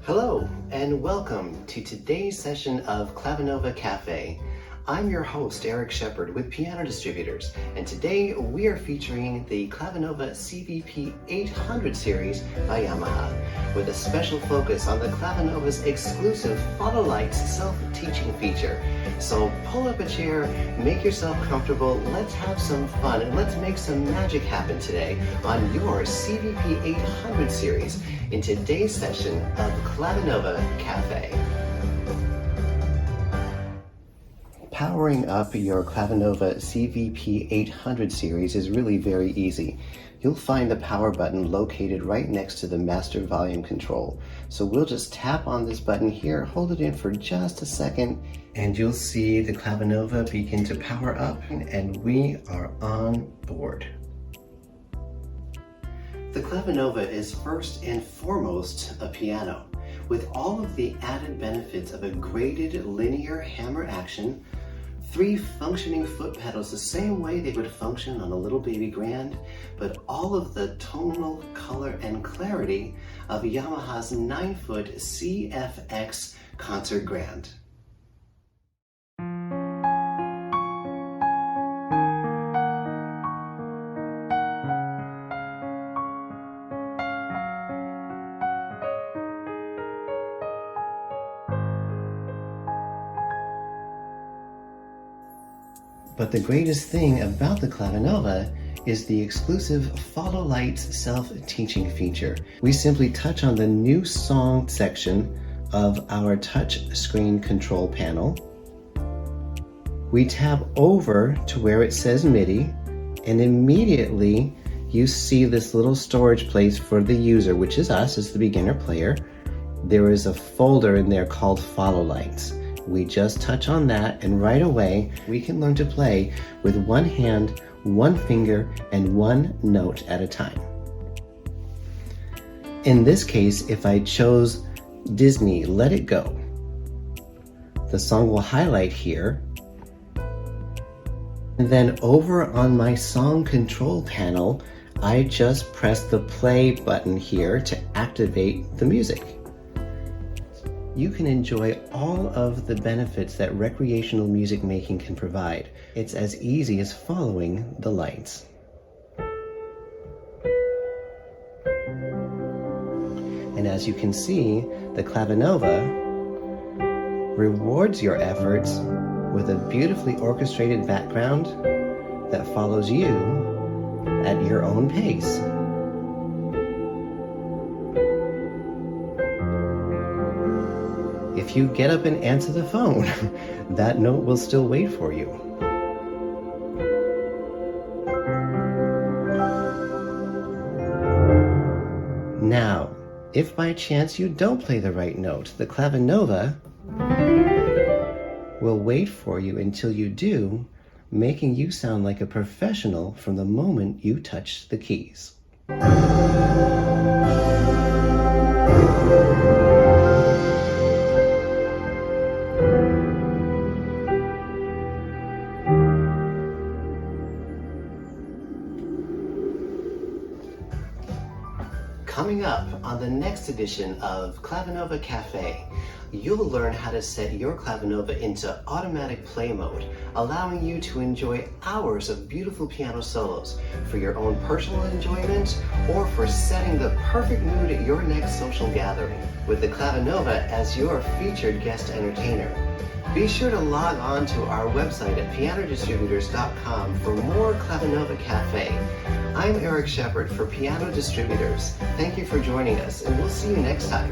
Hello, and welcome to today's session of Clavinova Cafe. I'm your host, Eric Shepard with Piano Distributors, and today we are featuring the Clavinova CVP 800 series by Yamaha, with a special focus on the Clavinova's exclusive Follow Lights self-teaching feature. So pull up a chair, make yourself comfortable, let's have some fun, and let's make some magic happen today on your CVP 800 series in today's session of Clavinova Cafe. Powering up your Clavinova CVP 800 series is really very easy. You'll find the power button located right next to the master volume control. So we'll just tap on this button here, hold it in for just a second, and you'll see the Clavinova begin to power up, and we are on board. The Clavinova is first and foremost a piano, with all of the added benefits of a graded linear hammer action, 3 functioning foot pedals the same way they would function on a little baby grand, but all of the tonal color and clarity of Yamaha's 9-foot CFX Concert Grand. But the greatest thing about the Clavinova is the exclusive Follow Lights self-teaching feature. We simply touch on the new song section of our touch screen control panel. We tap over to where it says MIDI, and immediately you see this little storage place for the user, which is us as the beginner player. There is a folder in there called Follow Lights. We just touch on that, and right away we can learn to play with one hand, one finger, and one note at a time. In this case, if I chose Disney, Let It Go, the song will highlight here. And then over on my song control panel, I just press the play button here to activate the music. You can enjoy all of the benefits that recreational music making can provide. It's as easy as following the lights. And as you can see, the Clavinova rewards your efforts with a beautifully orchestrated background that follows you at your own pace. If you get up and answer the phone, that note will still wait for you. Now, if by chance you don't play the right note, the Clavinova will wait for you until you do, making you sound like a professional from the moment you touch the keys. Coming up on the next edition of Clavinova Cafe, you'll learn how to set your Clavinova into automatic play mode, allowing you to enjoy hours of beautiful piano solos for your own personal enjoyment or for setting the perfect mood at your next social gathering, with the Clavinova as your featured guest entertainer. Be sure to log on to our website at pianodistributors.com for more Clavinova Cafe. I'm Eric Shepard for Piano Distributors. Thank you for joining us, and we'll see you next time.